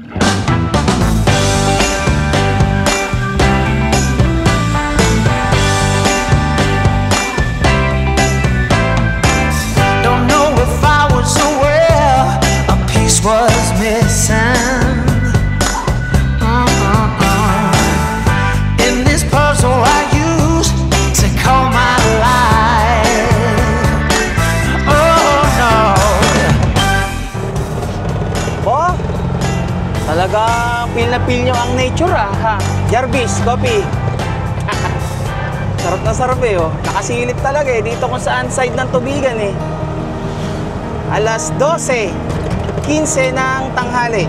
Don't know if I was aware a piece was missing. In this puzzle I used to call my life. Oh no. Oh, talagang feel na feel nyo ang nature ha. Jarvis, copy. Sarap na sarap oh. Nakasilip talaga dito kung saan side ng tubigan Alas 12:15 ng tanghali.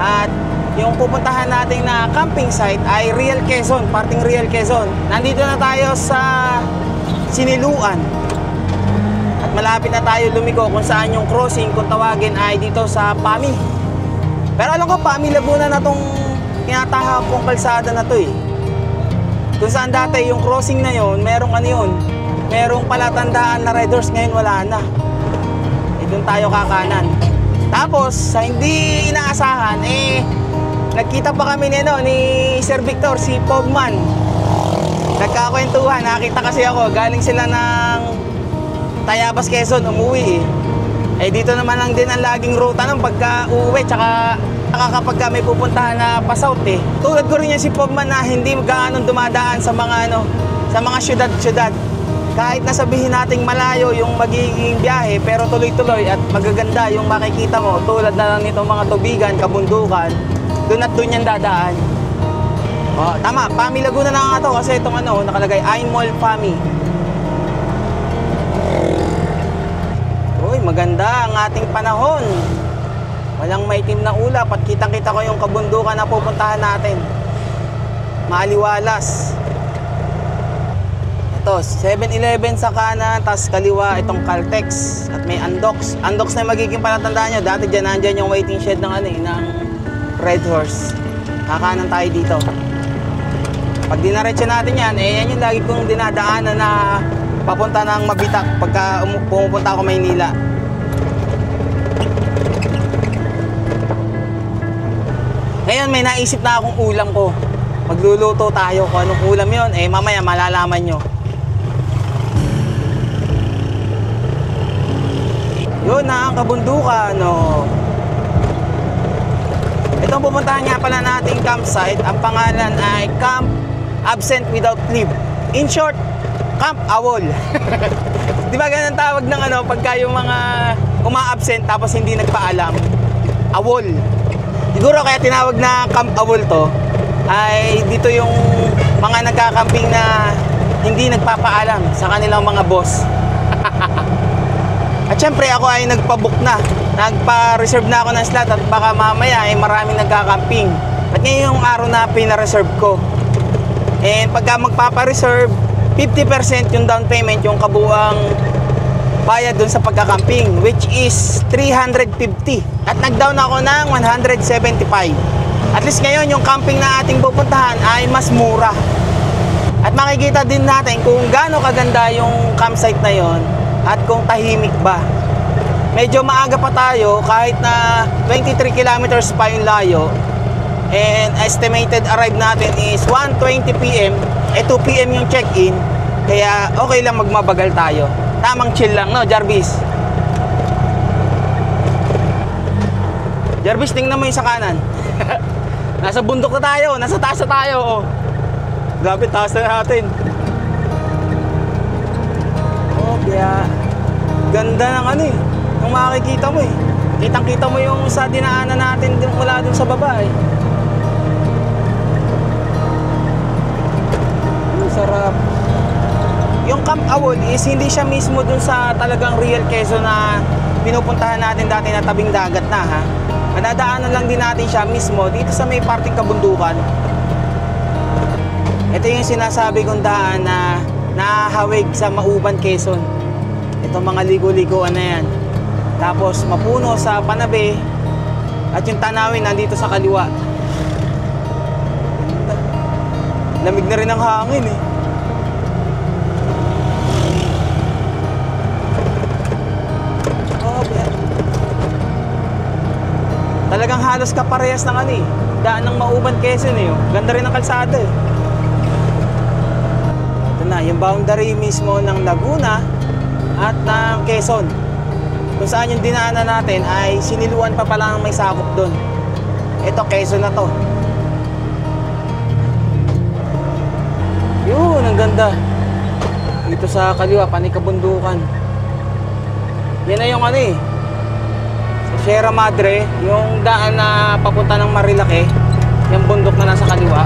At yung pupuntahan natin na camping site ay Real Quezon, parting Real Quezon. Nandito na tayo sa Siniluan. At malapit na tayo lumiko kung saan yung crossing kung tawagin ay dito sa Pami. Pero alam ko Pami Laguna na tong tinatahak kong kalsada na to Kung saan dati yung crossing na yon, merong merong palatandaan na red doors, ngayon wala na. Doon tayo kakanan. Tapos sa hindi inaasahan nagkita pa kami ni Sir Victor, si Pogman. Nagkakwentuhan, nakita kasi ako, galing sila ng Tayabas, Quezon, umuwi dito naman lang din ang laging ruta ng pagka-uwi, tsaka kapag may pupuntahan na pa-south Tulad ko rin yan si Pogman na hindi gaano dumadaan sa mga sa mga syudad-syudad. Kahit nasabihin nating malayo yung magiging biyahe, pero tuloy-tuloy at magaganda yung makikita mo, tulad na lang nitong mga tubigan, kabundukan, doon at doon yan dadaan. Tama, Pami Laguna na nga to kasi itong nakalagay, iMall Pami. Uy, maganda ang ating panahon. Walang maitim na ulap at kitang-kita ko yung kabundukan na pupuntahan natin. Maaliwalas. Ito, 7-Eleven sa kanan, tas kaliwa itong Caltex at may Andox. Andox na magiging palatandaan nyo. Dati dyan, nandyan yung waiting shed ng ng Red Horse. Kakanan tayo dito. Pag dinaretso natin yan, yan yung lagi kong dinadaanan na papunta ng Mabitak pagka pumupunta ako Maynila. Ngayon may naisip na akong ulam ko. Magluluto tayo kung anong ulam yun, mamaya malalaman nyo. Yun na ang kabundukan, Itong pupuntahan nga pala nating campsite, ang pangalan ay Camp Absent Without Leave. In short, Camp Awol. Di ba ganun tawag ng pagka yung mga uma-absent tapos hindi nagpaalam? Awol. Siguro kaya tinawag na Camp Awol to, ay dito yung mga nagkakamping na hindi nagpapaalam sa kanilang mga boss. At syempre ako ay nagpabook na, nagpa-reserve na ako ng slot at baka mamaya maraming nagkakamping. At ngayon yung araw na pina-reserve ko. And pagka magpapa-reserve, 50% yung down payment, yung kabuang bayad dun sa pagkakamping, which is 350. At nag-down ako ng 175. At least ngayon yung camping na ating pupuntahan ay mas mura. At makikita din natin kung gaano kaganda yung campsite na yon at kung tahimik ba. Medyo maaga pa tayo kahit na 23 kilometers pa yung layo. And estimated arrive natin is 1:20 PM. 2 PM yung check-in. Kaya okay lang magmabagal tayo. Tamang chill lang, Jarvis? Jarvis, tingnan mo yung sa kanan. Nasa bundok na tayo, nasa taas na tayo. Grabe, taas na natin. Kaya ganda ng yung makikita mo kitang-kita mo yung sa dinaanan natin mula dun sa baba sarap. Yung Camp Awol is hindi siya mismo dun sa talagang Real Quezon na pinupuntahan natin dati na tabing dagat na Nadadaanan lang din natin siya mismo dito sa may parting kabundukan. Ito yung sinasabi kong daan na nahahawig sa Mauban, Quezon. Itong mga ligo-liguan na yan. Tapos mapuno sa Panabe at yung tanawin nandito sa kaliwa. Lamig na rin ang hangin Talagang halos kaparehas ng ano eh. Daan ng Mauban, Quezon eh. Ganda rin ng kalsada eh. Ito na, yung boundary mismo ng Laguna at ng Quezon. Kung saan yung dinaanan natin ay siniluan pa pala ng may sakop doon. Ito, Quezon na to. Yun, ang ganda. Dito sa kaliwa, panikabundukan. Yan na yung ano eh. Sa Sierra Madre, yung daan na papunta ng Marilake, yung bundok na nasa kaliwa.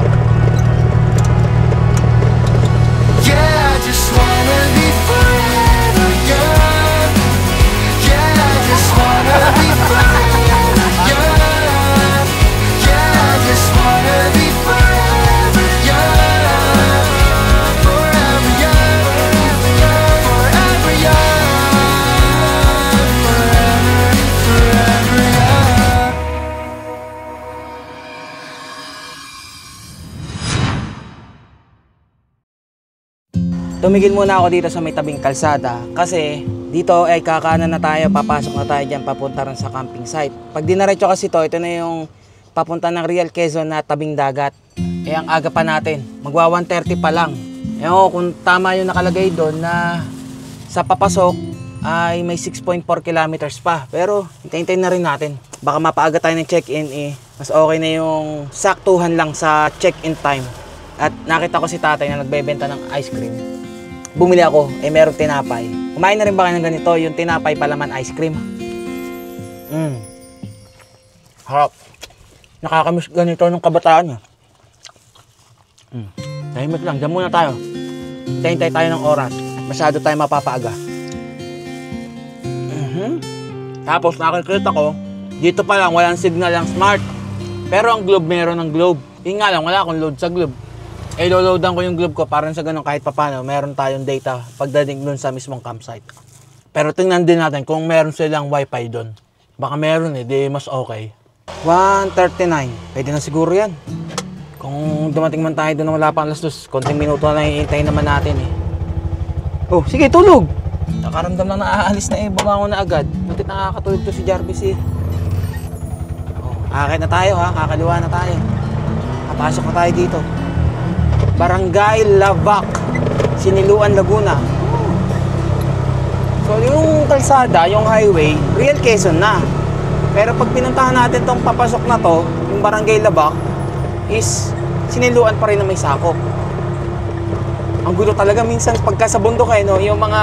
Yeah, I just wanna be forever young. Yeah, I just wanna be forever young. Yeah, I just wanna be forever young. Forever young. Forever young. Forever young. Tumigil muna ako dito sa may tabing kalsada kasi dito ay kakanan na tayo, papasok na tayo dyan papunta rin sa camping site. Pag dinaretso kasi ito na yung papunta ng Real Quezon na tabing dagat. Eh ang aga pa natin, magwa 1:30 pa lang. Ewan ko kung tama yung nakalagay doon na sa papasok ay may 6.4 kilometers pa. Pero hintayin na rin natin. Baka mapaaga tayo ng check-in eh. Mas okay na yung saktuhan lang sa check-in time. At nakita ko si tatay na nagbebenta ng ice cream. Bumili ako, eh merong tinapay. Kumain na rin ba kayo ng ganito? Yung tinapay palaman ice cream. Harap. Nakakamiss ganito nung kabataan niya. Tahimik lang, dyan muna tayo. Hintay tayo ng oras. Masyado tayo mapapaaga. Tapos nakikita ko, dito pa lang walang signal ang smart. Pero ang Globe meron ng Globe. Yun nga lang, wala akong load sa Globe. Eh, loloadan ko yung Globe ko para sa ganun kahit papano, meron tayong data pagdating dun sa mismong campsite. Pero tingnan din natin kung meron silang wifi dun. Baka meron eh, di mas okay. 1:39, pwede na siguro yan. Kung dumating man tayo dun na wala pang alas 2, konting minuto na lang iintayin naman natin eh. Oh, sige, tulog! Nakaramdam lang na aalis na eh, bumangon na agad. Butit nakakatulog to si Jarvis eh. Oh, akit na tayo ha, kakaliwa na tayo. Kapasok na tayo dito. Barangay Lavac, Siniluan, Laguna. So yung kalsada, yung highway, Real Quezon na. Pero pag pinuntahan natin tong papasok na to, yung Barangay Lavac, is Siniluan pa rin na may sakop. Ang gulo talaga minsan pagka sa bundok eh, no? Yung mga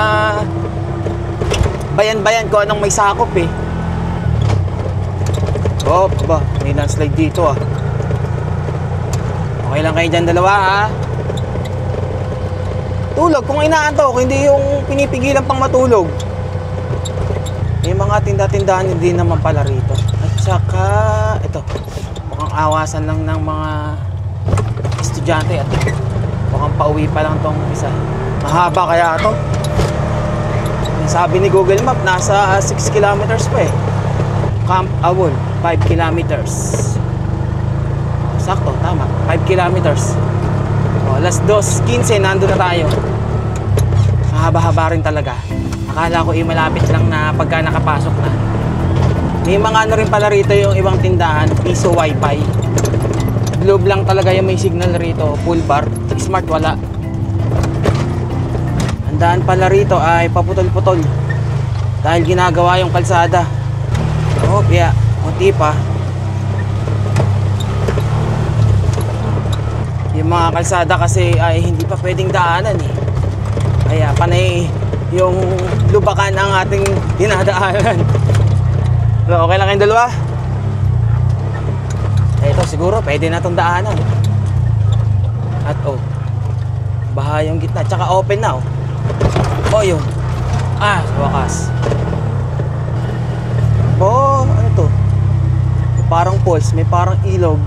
bayan-bayan ko anong may sakop eh. Oh, ba, may landslide dito ah. Okay lang kayo dyan dalawa ha. Tulog kung inaantok, hindi yung pinipigilan pang matulog. May mga tinda-tindahan hindi naman pala rito. At saka ito, mukhang awasan lang ng mga estudyante at mukhang pauwi pa lang tong isa. Mahaba kaya ito. Sabi ni Google Map, nasa 6 kilometers pa eh. Camp Awol, 5 kilometers. Sakto, tama. 5 kilometers. O, alas 2:15, nandun na tayo. Mahaba-haba rin talaga. Akala ko malapit lang na pagka nakapasok na. May mga ano rin pala rito yung ibang tindahan, piso wifi. Globe lang talaga yung may signal rito, full bar. Smart wala. Ang daan pala rito ay paputol-putol. Dahil ginagawa yung kalsada. Oh, kaya, munti pa. Yung mga kalsada kasi ay hindi pa pwedeng daanan eh. Kaya panay yung lubakan ang ating dinadaanan. So, okay lang kayong dalawa? Ito siguro pwede na itong daanan. At oh, baha yung gitna. Tsaka open na oh. Oh yun. Ah, sa wakas. Oh, ano to? Parang falls, may parang ilog.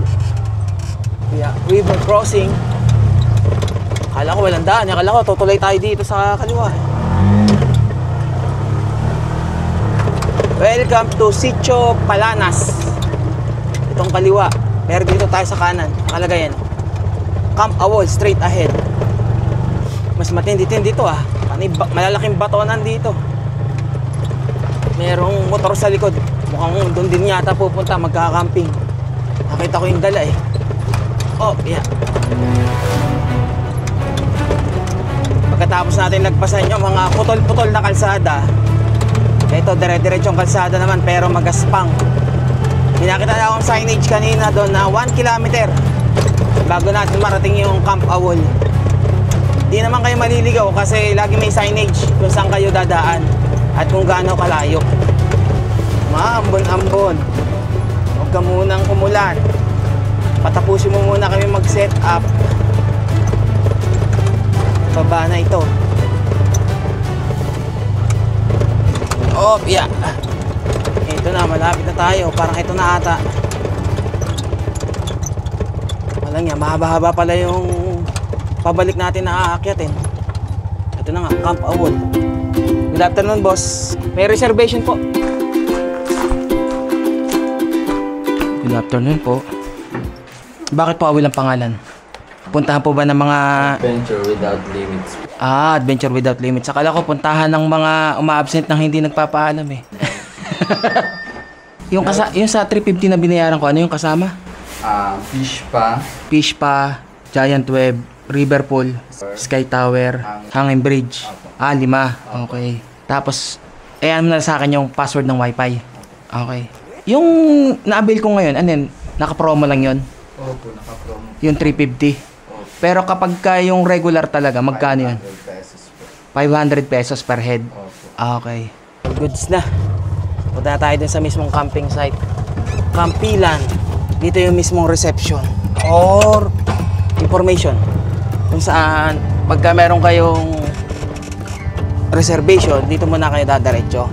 Yeah, river crossing. Akala ko walang daan. Akala ko tutuloy tayo dito sa kaliwa. Welcome to Sitio Palanas. Itong kaliwa. Pero dito tayo sa kanan. Nakalagay yan. Camp Awol, straight ahead. Mas matindi-tindi dito ah. Malalaking batonan dito. Merong motor sa likod. Mukhang doon din yata pupunta, magkakamping. Nakita ko yung dala eh. Oh, yeah. Pagkatapos natin lagpasan yung mga putol-putol na kalsada, ito dire-diretsong kalsada naman pero magaspang. Pinakita na akong signage kanina doon na 1 kilometer bago natin marating yung Camp Awol. Di naman kayo maliligaw kasi lagi may signage kung saan kayo dadaan at kung gaano kalayo. Maambon-ambon. Huwag ka munang umulan. Patapusin mo muna kami mag-set up. Baba na ito. Oh, yeah. Ito na, malapit na tayo. Parang ito na ata. Wala nga, mahaba-haba pala yung pabalik natin na aakyatin. Ito na nga, Camp Awol. Good afternoon, boss. May reservation po. Good afternoon po. Bakit po Awol ang pangalan? Puntahan po ba ng mga... Adventure Without Limits. Adventure Without Limits. Akala ko puntahan ng mga uma-absent nang hindi nagpapaalam eh. yung sa 350 na binayaran ko, ano yung kasama? Fish pa, Giant Web, River Pool, Sky Tower, Hanging Bridge. 5. Okay. Tapos, ayan mo na sa akin yung password ng Wi-Fi. Okay. Yung na-avail ko ngayon, ano yun? Naka-promo lang yun? Opo, naka-promo. Yung 350. Pero kapag ka yung regular talaga, magkano yun? 500 pesos po. 500 pesos per head. Opo. Okay. Goods na. Punta na tayo dun sa mismong camping site. Campilan. Dito yung mismong reception or information kung saan pagka meron kayong reservation, dito muna kayo dadiretso.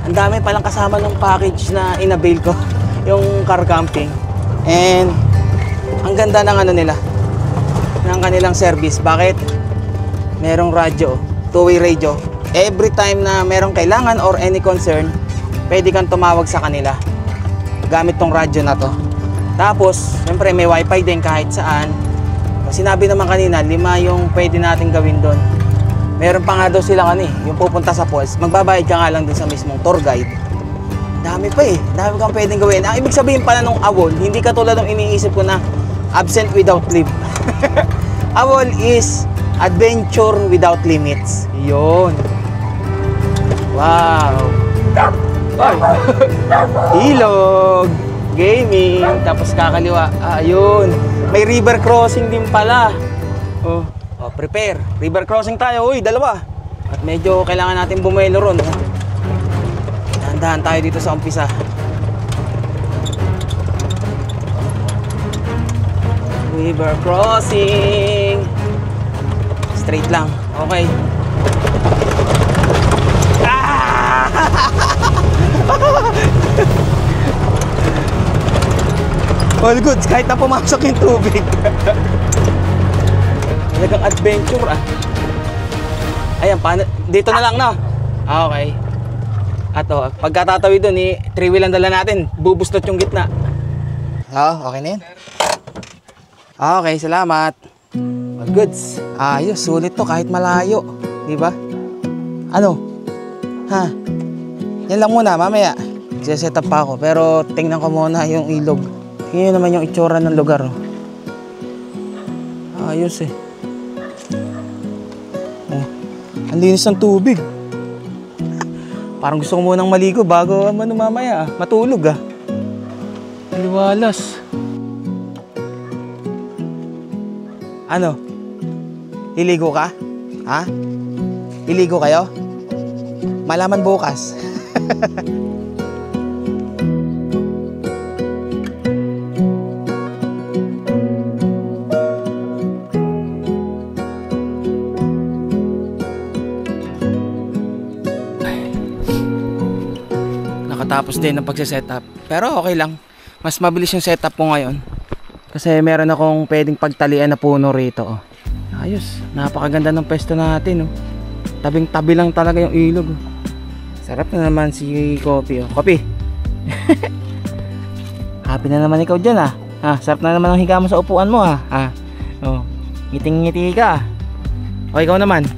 Ang dami palang kasama ng package na inabail ko, yung car camping. And ang ganda ng ano nila, ng kanilang service. Bakit? Merong radyo, two-way radio. Every time na merong kailangan or any concern, pwede kang tumawag sa kanila gamit tong radyo na to. Tapos, syempre may wifi din kahit saan. Sinabi naman kanina, 5 yung pwede natin gawin doon. Meron pa nga daw silang yung pupunta sa falls. Magbabayad ka nga lang din sa mismong tour guide. Dami pa eh. Dami kang pwedeng gawin. Ang ibig sabihin pala nung Awol, hindi katulad ng iniisip ko na absent without leave. Awol is adventure without limits. Yun. Wow. Ilog. Gaming. Tapos kakaliwa. Ayun. May river crossing din pala. Oh, prepare. River crossing tayo. Uy, 2. At medyo kailangan natin bumelo ron. Dahan-dahan tayo dito sa umpisa. River crossing. Straight lang. Okay. All goods, kahit na pumasok yung tubig. Talagang adventure Ayan, dito na lang, no? Okay. Ato, pagkatatawid doon, 3-wheel ang dala natin. Bubustot yung gitna. Okay na yan. Okay, salamat. All goods. Ayos, sulit to kahit malayo. Diba? Ano? Yan lang muna, mamaya. Set up pa ako. Pero tingnan ko muna yung ilog. Tingnan naman yung itsura ng lugar. Ayos eh. Ang linis ng tubig. Parang gusto ko munang maligo bago mamaya. Matulog Liwalas. Ano? Iligo ka? Iligo kayo? Malaman bukas. Nakatapos din ng pagse-setup. Pero okay lang. Mas mabilis yung setup ko ngayon. Kasi meron akong pwedeng pagtalian na puno rito. Ayos. Napakaganda ng pwesto natin. Tabing-tabi lang talaga yung ilog. Sarap na naman si Kopi. Kopi. Happy na naman ikaw dyan sarap na naman ang higa mo sa upuan mo Ngiting-ngiti ka. O ikaw naman.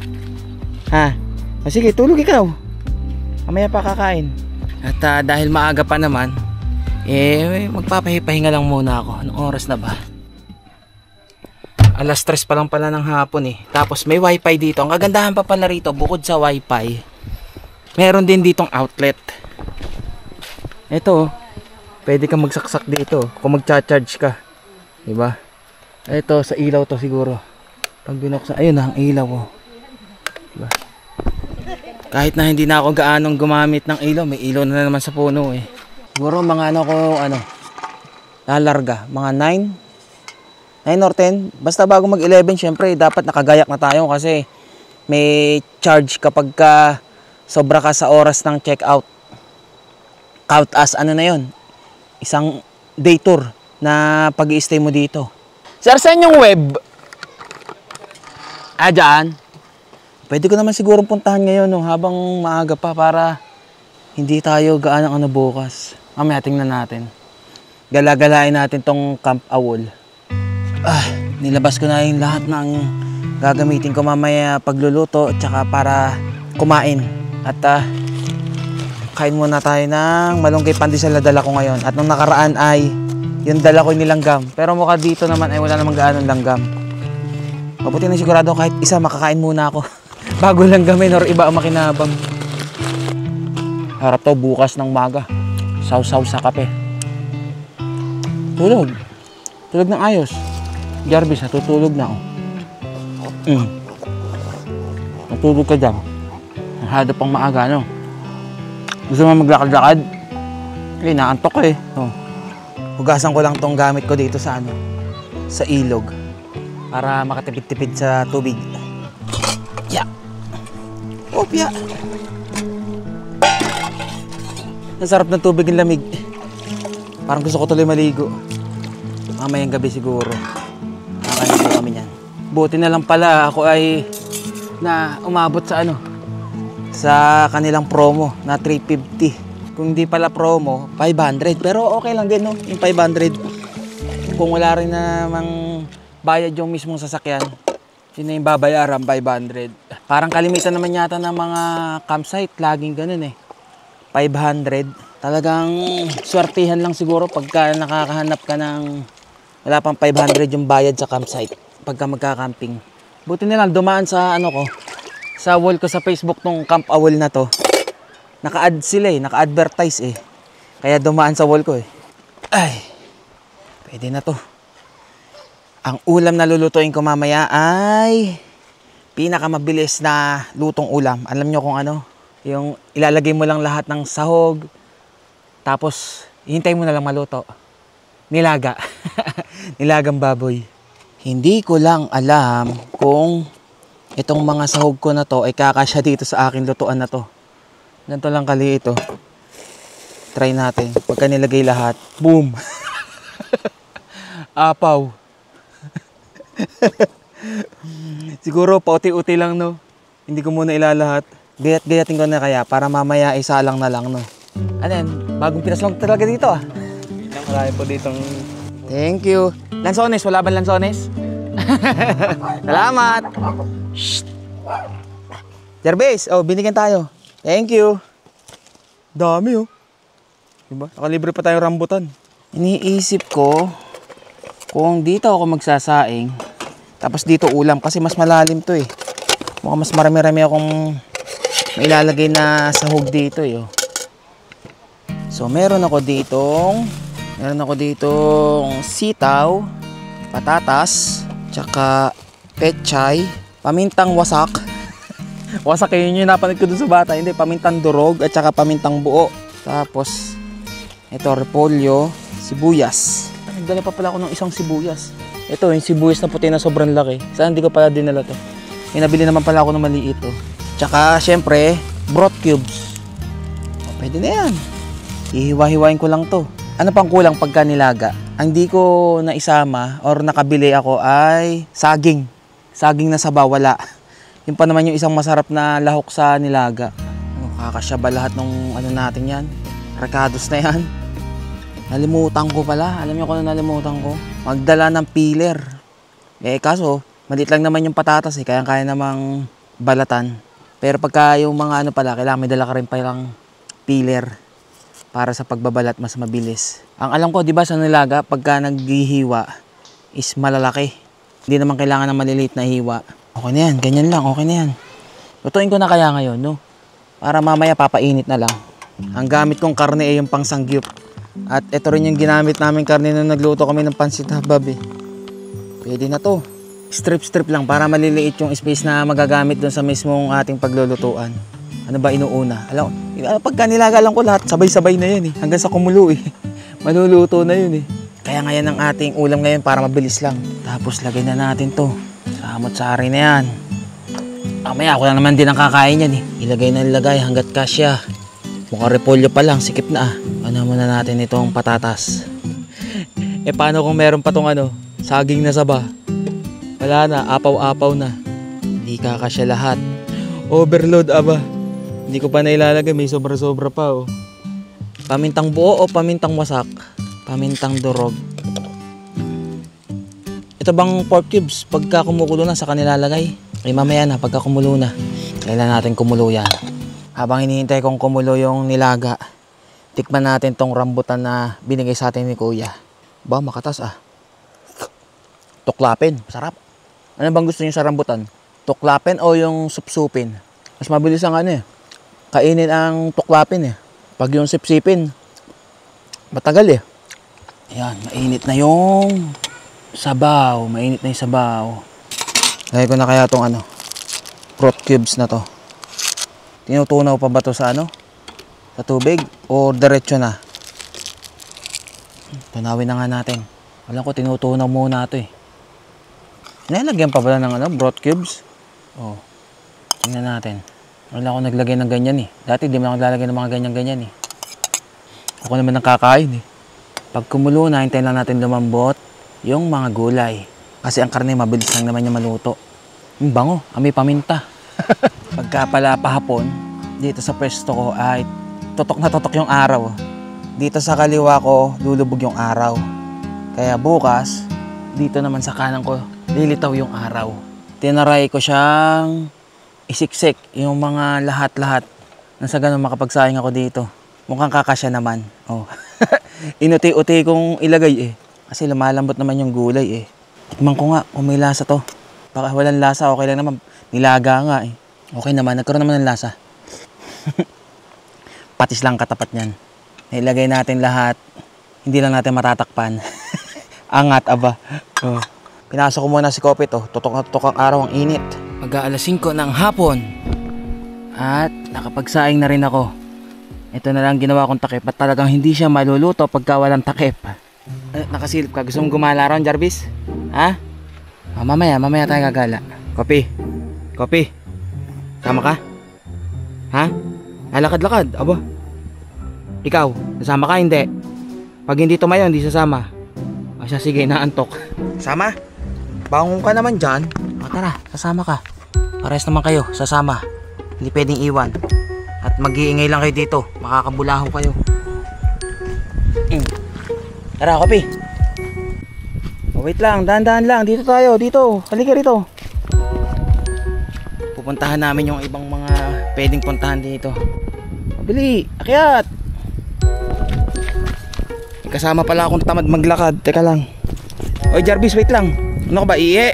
Sige, tulog ikaw. Mamaya pa kakain. At dahil maaga pa naman, magpapahinga lang muna ako. Anong oras na ba? Alas 3 pa lang pala ng hapon eh. Tapos may wifi dito. Ang kagandahan pa pala rito, bukod sa wifi, meron din ditong outlet. Ito, pwede kang magsaksak dito kung magcha-charge ka. Diba? Ito, sa ilaw to siguro. Pag binuksan, ayun na ang ilaw oh. Diba? Kahit na hindi na ako gaanong gumamit ng ilaw, may ilaw na naman sa puno eh. Siguro mga lalarga, mga 9 or 10. Basta bago mag 11, syempre dapat nakagayak na tayo kasi may charge kapag sobra ka sa oras ng check out. Count as na yun, isang day tour na pag-i-stay mo dito. Sir, saan yung web? Dyan. Pwede ko naman sigurong puntahan ngayon habang maaga pa para hindi tayo gaanang bukas. Mamaya tingnan natin. Galagalain natin tong Camp Awol. Nilabas ko na yung lahat ng gagamitin ko mamaya pagluluto at saka para kumain. At kain muna tayo ng malunggay pandesal na dala ko ngayon. At nung nakaraan ay yung dala ko nilanggam. Pero mukha dito naman ay wala namang gaanong langgam. Mabuti na sigurado kahit isa makakain muna ako. Bago langgamin or iba ang makinabang. Harap to bukas ng maga. Saw-saw sa kape. Tulog. Tulog ng ayos. Jarvis, natutulog na ako. Natulog ka dyan. Mahado pang maaga, no? Gusto mo maglakad-lakad? Naantok ko eh. Hugasan ko lang tong gamit ko dito sa sa ilog. Para makatipid-tipid sa tubig. Opya! Ang sarap ng tubig ng lamig. Parang gusto ko tuloy maligo. Mamayang gabi siguro. Nakakain po kami niyan. Buti na lang pala ako ay umabot sa sa kanilang promo na 350. Kung di pala promo, 500. Pero okay lang din no, yung 500. Kung wala rin namang bayad yung mismong sasakyan, yun na yung babayaran, 500. Parang kalimitan naman yata ng mga campsite, laging ganun eh. 500. Talagang swertihan lang siguro pagka nakakahanap ka ng wala pang 500 yung bayad sa campsite pagka magka-camping. Buti na lang dumaan sa sa wall ko sa Facebook nung Camp Awol na to. Naka-ad sila naka-advertise eh. Kaya dumaan sa wall ko eh. Ay, pwede na to. Ang ulam na lulutuin ko mamaya ay pinakamabilis na lutong ulam. Alam nyo kung yung ilalagay mo lang lahat ng sahog, tapos hintay mo na lang maluto. Nilaga. Nilagang baboy. Hindi ko lang alam kung itong mga sahog ko na to ay kakasya dito sa akin lutuan na to. Ganito lang kaliit ito. Try natin. Pagka nilagay lahat, boom! Apaw. Siguro pauti-uti lang no. Hindi ko muna ilalahat. Gayat-gayatin ko na kaya para mamaya isa lang na lang no. Ano yan? Bagong pinaslong talaga dito ah. Marami po ditong... Thank you. Lansones, wala ba lansones? Salamat. Shh. Jarvis, binigyan tayo. Thank you. Dami oh. Diba? Nakalibre pa tayo rambutan. Iniisip ko kung dito ako magsasaing, tapos dito ulam kasi mas malalim to eh. Mukhang mas marami-rami akong mailalagay na sahog dito eh. So meron ako ditong sitaw, patatas, tsaka pechay, pamintang wasak. Wasak yun yung napanood ko dun sa bata. Hindi, pamintang durog at tsaka pamintang buo. Tapos ito repolyo, sibuyas. Nagdala pa pala ako ng isang sibuyas. Ito yung sibuyas na puti na sobrang laki. Saan hindi ko pala dinala to. May nabili naman pala ako ng maliit to. Tsaka syempre broth cubes. Pwede na yan. Ihiwa-hiwain ko lang to. Ano pang kulang pagka nilaga? Ang di ko naisama or nakabili ako ay saging. Saging na sabaw, wala. Yung pa naman yung isang masarap na lahok sa nilaga. Kakasya ba lahat ng natin yan? Recados na yan. Nalimutan ko pala. Alam niyo kung ano nalimutan ko? Magdala ng peeler. Kaso, maliit lang naman yung patatas kaya kaya namang balatan. Pero pagka yung mga pala, kailangan may dala ka rin palang peeler. para sa pagbabalat mas mabilis. Ang alam ko, di ba sa nilaga, pagka naghihiwa is malalaki. Hindi naman kailangan ng maliliit na hiwa. Okay na yan, ganyan lang, okay na yan. Lutuin ko na kaya ngayon, no? Para mamaya papainit na lang. Ang gamit kong karne ay yung pangsangyup. At ito rin yung ginamit namin karne nung nagluto kami ng pansit habab eh. Pwede na to. Strip lang para maliliit yung space na magagamit dun sa mismong ating paglulutuan. Ano ba inuuna? Alam, pagka nilaga lang ko lahat, sabay-sabay na yun eh. Hanggang sa kumulo eh. Maluluto na yun eh. Kaya ngayon ang ating ulam ngayon para mabilis lang. Tapos lagay na natin to. Samot-sari na yan. Mamaya ako lang naman din ang kakain yan eh. Ilagay na ilagay hanggat kasya. Mukhang repolyo pa lang, sikip na ah. Ano muna natin itong patatas. Paano kung meron pa tong saging na saba? Wala na, apaw-apaw na. Hindi kakasya lahat. Overload aba. Hindi ko pa nailalagay, may sobra-sobra pa oh. Pamintang buo o pamintang wasak? Pamintang durog. Ito bang pork cubes, pagka kumukulo na sa kanila lagay? Ay mamaya na, pagka kumulo na. Kailan natin kumulo yan. Habang hinihintay kong kumulo yung nilaga, tikman natin tong rambutan na binigay sa atin ni Kuya. Ba, makatas ah. Tuklapin, masarap. Ano bang gusto niyo sa rambutan? Tuklapin o yung supsupin? Mas mabilis ang kainin ang tuklapin eh. Pag yung sipsipin, matagal eh. Ayan, mainit na yung sabaw. Mainit na yung sabaw. Lagay ko na kaya itong fruit cubes na to. Tinutunaw pa ba to sa sa tubig? O diretso na? Tunawin na nga natin. Alam ko, tinutunaw muna ito eh. Nilagyan pa pala ng broth cubes? Oh, tingnan natin. Wala ako naglagay ng ganyan eh. Dati di mo ako naglalagay ng mga ganyan-ganyan eh. Ako naman nakakain eh. Pag kumulo na, hintayin lang natin lumambot yung mga gulay. Kasi ang karne mabilis lang naman yung maluto. Ang bango, amoy paminta. Pagka pala pahapon, dito sa pwesto ko ay totok na totok yung araw. Dito sa kaliwa ko, lulubog yung araw. Kaya bukas, dito naman sa kanan ko, lilitaw yung araw. Tinaray ko siyang isiksik yung mga lahat-lahat na sa ganun makapagsayang ako dito. Mukhang kakasya naman. Oh. Inuti-uti kong ilagay eh. Kasi lumalambot naman yung gulay eh. Tikman ko nga kung may lasa to. Baka walang lasa, okay lang naman. Nilaga nga eh. Okay naman, nagkaroon naman ng lasa. Patis lang katapat niyan. Nailagay natin lahat. Hindi lang natin matatakpan. Angat aba. Oh. Pinasok ko muna si Kopi to. Tutok na tutok ang araw, ang init. Mag-aalas 5 ng hapon. At nakapagsaing na rin ako. Ito na lang ginawa kong takip. At talagang hindi siya maluluto pagka walang takip. Nakasilip ka. Gusto mong gumala ron, Jarvis? Ha? Oh, mamaya tayo gagala. Kopi. Sama ka? Ha? Lakad-lakad. Aba. Ikaw, sasama ka? Hindi. Pag hindi tumayo, hindi sasama. O siya, sige, naantok. Sama? Bangon ka naman dyan. O tara, sasama ka. Pares naman kayo, sasama. Hindi pwedeng iwan. At mag-iingay lang kayo dito. Makakabulaho kayo. Tara, Kopi. Oh, wait lang, dahan-dahan lang. Dito tayo, dito. Halika rito. Pupuntahan namin yung ibang mga pwedeng puntahan dito. Mabili, akyat. May kasama pala akong tamad maglakad. Teka lang. Oy, Jarvis, wait lang. Ano ka ba, iye?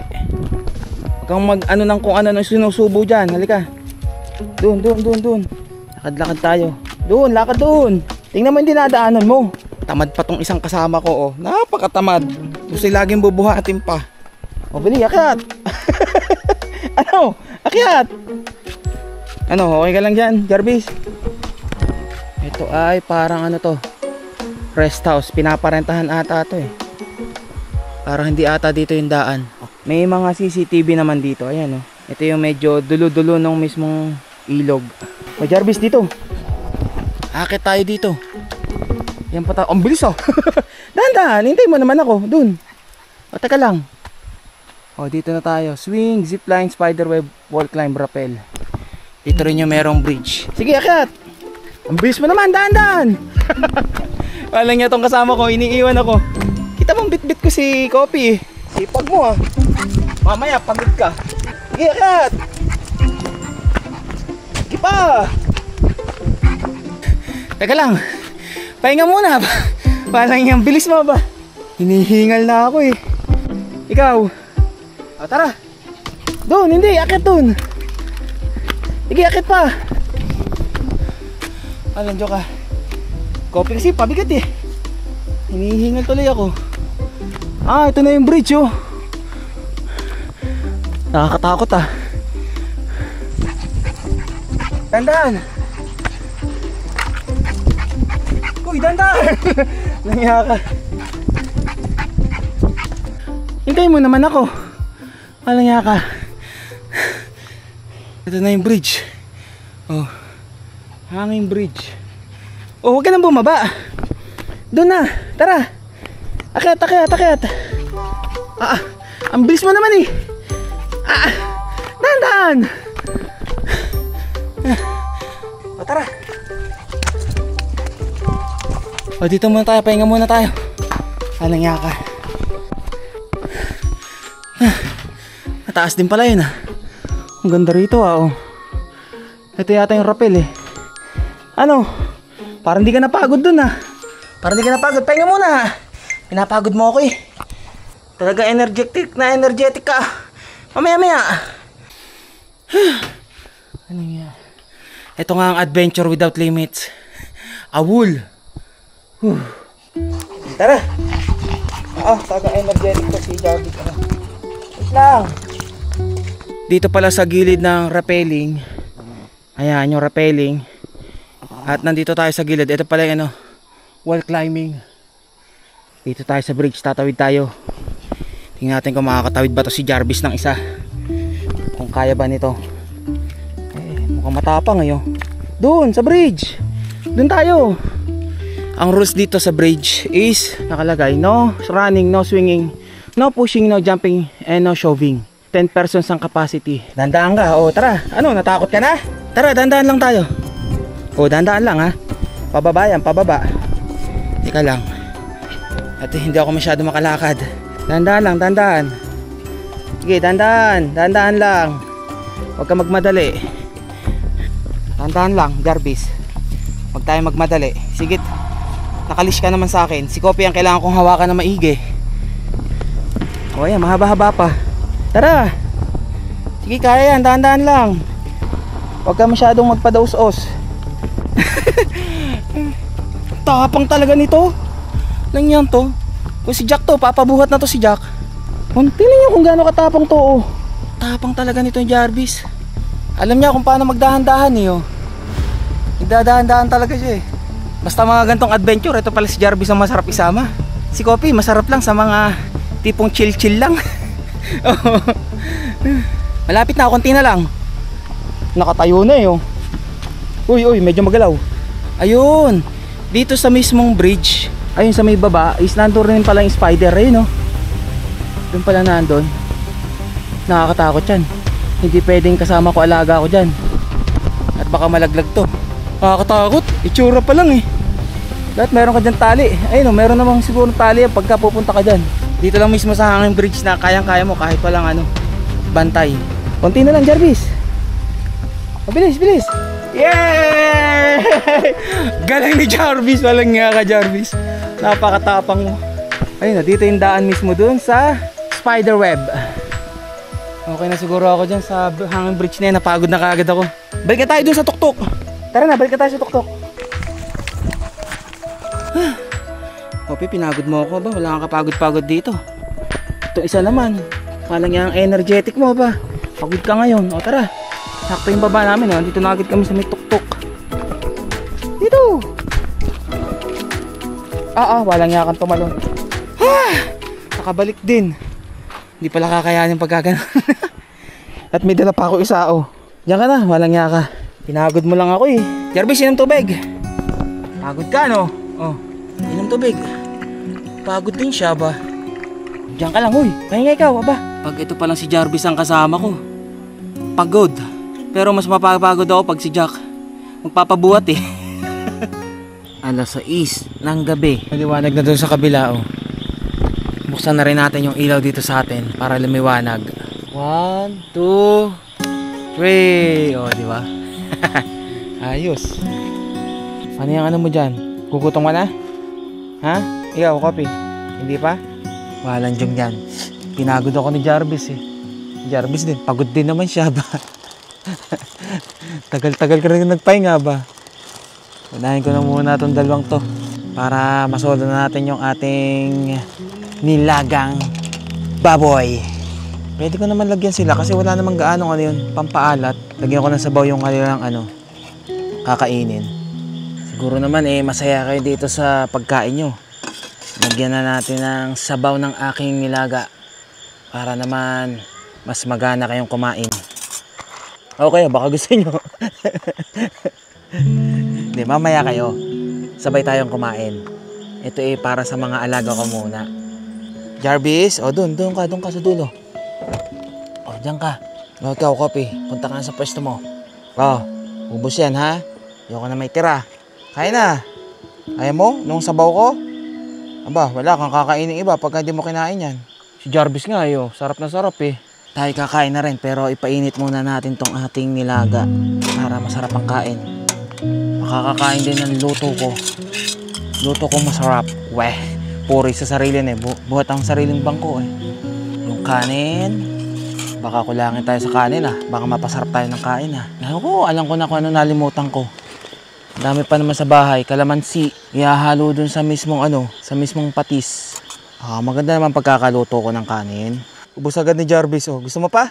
Huwag kang ng kung ano sinusubo dyan. Halika. Doon. Lakad-lakad tayo. Doon, lakad doon. Tingnan mo yung dinadaanan mo. Tamad pa tong isang kasama ko, oh. Napakatamad. Gusto laging bubuhatin pa. O, bili, akyat. Ano? Akyat. Ano, okay ka lang dyan, Jarvis? Ito ay parang rest house. Pinaparentahan ata ito eh. Parang hindi ata dito yung daan. May mga CCTV naman dito. Ayan oh. Ito yung medyo dulo-dulo ng mismong ilog. O, Jarvis, dito. Akit tayo dito. Yan pa tayo. Ang bilis oh. Dahan-dahan. Hintay mo naman ako. Dun. O, teka lang. O, dito na tayo. Swing, zipline, spiderweb, wall climb, rappel. Dito rin yung merong bridge. Sige, akyat. Ang bilis mo naman. Dahan-dahan. Walang niya tong kasama ko. Iniiwan ako. Kita mong bit-bit ko si Kopi. Sipag mo ah. Mamaya, pagod ka. Sige, akyat. Sige pa. Teka lang. Pahinga muna. Parang yung bilis mo ba? Hinihingal na ako eh. Ikaw? O tara. Doon, hindi. Akit doon. Sige, akit pa. Alam ka. Kopi kasi pabigat eh. Hinihingal tuloy ako. Ah, ito na yung bridge oh. Nakakatakot ah. Dandan. Uy, dandan. Nangyaya ka. Hintayin mo naman ako. Nangyaya ka. Ito na yung bridge. Oh. Hanging bridge. Oh, huwag ka nang bumaba. Doon na. Tara. Akyat, akyat, akyat. Ang bilis mo naman eh. Dahan-dahan. O tara. O dito muna tayo, pahinga muna tayo. Alang yaka. Mataas din pala yun ah. Ang ganda rito ah oh. Ito yata yung rappel eh. Ano? Parang di ka napagod dun ah. Parang di ka napagod, pahinga muna. Pinapagod mo ako eh. Talaga energetic ka. Mamaya. Ano nga? Ito nga ang adventure without limits. Awul. Tara. Talaga energetic to si Jarvis. Wait lang. Dito pala sa gilid ng rappelling. Ayan yung rappelling. At nandito tayo sa gilid. Ito pala yung wall climbing. Dito tayo sa bridge. Tatawid tayo. Tingnan natin kung makakatawid ba to si Jarvis ng isa. Kung kaya ba nito. Mukhang matapang ngayon. Doon sa bridge. Doon tayo. Ang rules dito sa bridge is nakalagay no running, no swinging, no pushing, no jumping, and no shoving. 10 persons ang capacity. Dandaan ka. O tara. Ano, natakot ka na? Tara, dandaan lang tayo. O dandaan lang ha. Pababa yan, pababa. Teka lang. At hindi ako masyado makalakad. Dandaan lang, dandaan. Sige, dandaan. Dandaan lang. Huwag ka magmadali. Dandaan lang, Jarvis. Huwag tayo magmadali. Sige, nakalish ka naman sa akin. Si Kopi ang kailangan kong hawakan na maigi. O yan, mahaba-haba pa. Tara. Sige, kaya yan, dandaan lang. Huwag ka masyadong magpadaos-os. Tapang talaga nito. Lang yan to. Kung si Jack to, papabuhat na to si Jack. Tingnan nyo kung gaano katapang to oh. Tapang talaga nito yung Jarvis. Alam niya kung paano magdahan-dahan eh oh. Nagdadahan-dahan talaga siya eh. Basta mga gantong adventure, ito pala si Jarvis ang masarap isama. Si Kopi masarap lang sa mga tipong chill-chill lang. Malapit na, konti na lang. Nakatayo na eh oh. Uy, medyo magalaw. Ayun, dito sa mismong bridge, ayun sa may baba is nandun rin pala yung spider. Ayun oh. Doon pala nandun. Nakakatakot yan. Hindi pwedeng kasama ko, alaga ko dyan. At baka malaglag to. Nakakatakot, itsura pa lang eh. Lahat meron ka dyan tali. Ayun oh, meron namang siguro tali pagka pupunta ka dyan. Dito lang mismo sa hanging bridge na kayang-kaya mo kahit walang bantay. Konti na lang, Jarvis. Bilis. Yay! Galing ni Jarvis. Walang nga ka, Jarvis. Napakatapang mo. Ayun na, dito yung daan mismo dun sa spider web. Okay na siguro ako dyan sa hanging bridge na yan. Napagod na kaagad ako. Balik tayo dun sa tuktok. Tara na, balik tayo sa tuktok. Kopi, pinagod mo ako ba? Wala kang kapagod-pagod dito. Ito isa naman. Parang yung energetic mo ba? Pagod ka ngayon. O tara. Sakto yung baba namin oh. Dito na agad kami sa may tuktok. Dito. Walang yakan tumalon. Nakabalik din. Hindi pala kakayanin pagkagano. At may dala pa ako isa oh. Diyan ka na, walang yaka. Pinagod mo lang ako eh. Jarvis, inom tubig. Pagod ka no? Oh, inom tubig. Pagod din siya ba? Diyan ka lang uy. Pahinga ikaw aba. Pag ito pa lang si Jarvis ang kasama ko, pagod. Pero mas mapapagod ako pag si Jack magpapabuhat eh. Alas 6 ng gabi. Maliwanag na doon sa kabila oh. Buksan na rin natin yung ilaw dito sa atin para lumiwanag. 1, 2, 3. Oh, di ba? Ayos. Ano yung mo dyan? Gugutom ka na? Ha? Ikaw, Kopi? Hindi pa? Walang jong yan. Pinagod ako ni Jarvis eh. Jarvis din, pagod din naman siya ba? Tagal-tagal ka rin nagpahinga ba? Unahin ko na muna itong dalawang to para masoldo na natin yung ating nilagang baboy. Pwede ko naman lagyan sila kasi wala namang gaano yun, pampaalat. Lagyan ko ng sabaw yung kanilang kakainin. Siguro naman masaya kayo dito sa pagkain nyo. Lagyan na natin ng sabaw ng aking nilaga para naman mas magana kayong kumain. Okay, baka gusto nyo. Hindi, mamaya kayo. Sabay tayong kumain. Ito para sa mga alaga ko muna. Jarvis, doon ka sa dulo. Diyan ka. Ikaw, Kopi, punta ka na sa pwesto mo. Ubos yan, ha? Ayoko na may tira. Kain na. Ayaw mo? Nung sabaw ko? Aba, wala kang kakainin iba pagka hindi mo kinain yan. Si Jarvis nga, sarap na sarap eh. Tayo kakain na rin, pero ipainit muna natin tong ating nilaga para masarap ang kain. Makakakain din ng luto ko. Luto ko masarap. Weh, puri sa sarili na buhat ang sariling bangko eh. Yung kanin, baka kulangin tayo sa kanin baka mapasarap tayo ng kain alam ko na kung ano nalimutan ko. Dami pa naman sa bahay, kalamansi. Ihahalo dun sa mismong patis. Maganda naman pagkakaluto ko ng kanin. Ubus agad ni Jarvis. Gusto mo pa?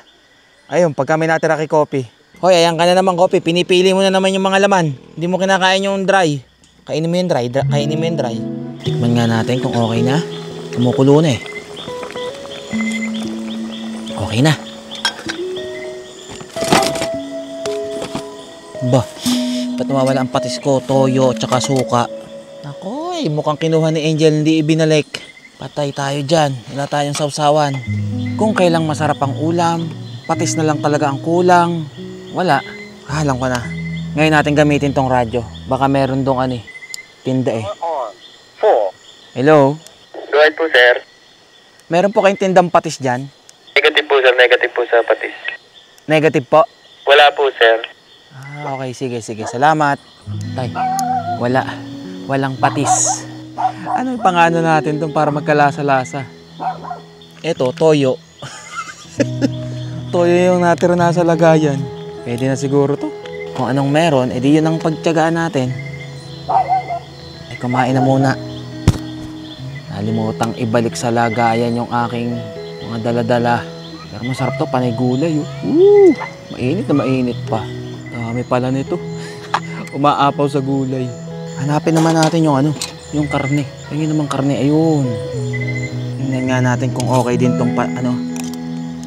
Ayun, pagka may natira kay Kopi. Hoy, ayan ka na naman, Kopi. Pinipili mo na naman yung mga laman. Hindi mo kinakain yung dry. Kainin mo yung dry. Tikman nga natin kung okay na. Kumukulo na eh. Okay na. Ba't mawala ang patis ko, toyo, tsaka suka? Nakoy, mukhang kinuha ni Angel, hindi ibinalik. Patay tayo dyan. Wala tayong sawsawan. Kung kailang masarap ang ulam, patis na lang talaga ang kulang. Wala. Alam ko na. Ngayon natin gamitin tong radyo. Baka meron dong tinda eh. Hello? Go ahead po, sir. Meron po kayong tindang patis dyan? Negative po, sir. Negative po sa patis. Negative po? Wala po, sir. Okay. Sige. Salamat. Tay, walang patis. Ano yung pangano natin doon para magkalasa-lasa? Eto, toyo. Toyo yung natira na sa lagayan. Pwede na siguro to. Kung anong meron, edi yun ang pagtiyagaan natin. Kumain na muna. Nalimutang ibalik sa lagayan yung aking mga dala-dala. Pero masarap to, panay gulay. Mainit na mainit pa. Dami pala nito. Umaapaw sa gulay. Hanapin naman natin yung karne. Tingin naman karne, ayun. Tingnan nga natin kung okay din tong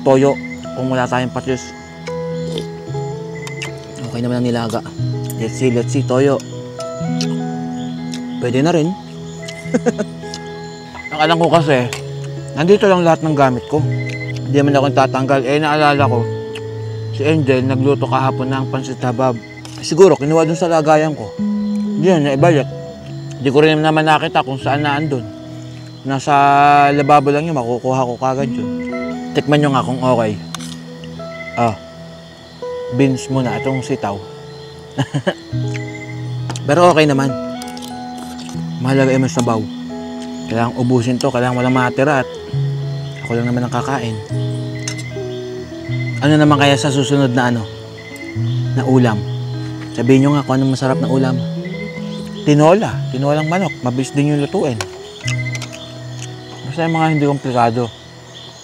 toyo. Kung wala tayong patis. Okay naman ang nilaga. Let's see, toyo. Pwede na rin. Ang alam ko kasi, nandito lang lahat ng gamit ko. Hindi man ako tatanggal. Naalala ko, si Angel nagluto kahapon ng pansit habab. Siguro, kinuha dun sa lagayan ko. Hindi yan, naibalik. Hindi ko rin naman nakita kung saan naandun. Nasa lababo lang yun, makukuha ko kagad yun. Tikman nyo nga kung okay. Beans muna, itong sitaw. Pero okay naman. Mahalaga yung sabaw. Kailangang ubusin to, kailangan walang matira at ako lang naman ang kakain. Ano naman kaya sa susunod na na ulam? Sabihin nyo nga kung anong masarap na ulam. Tinolang manok, mabilis din yung lutuin. Basta yung mga hindi komplikado.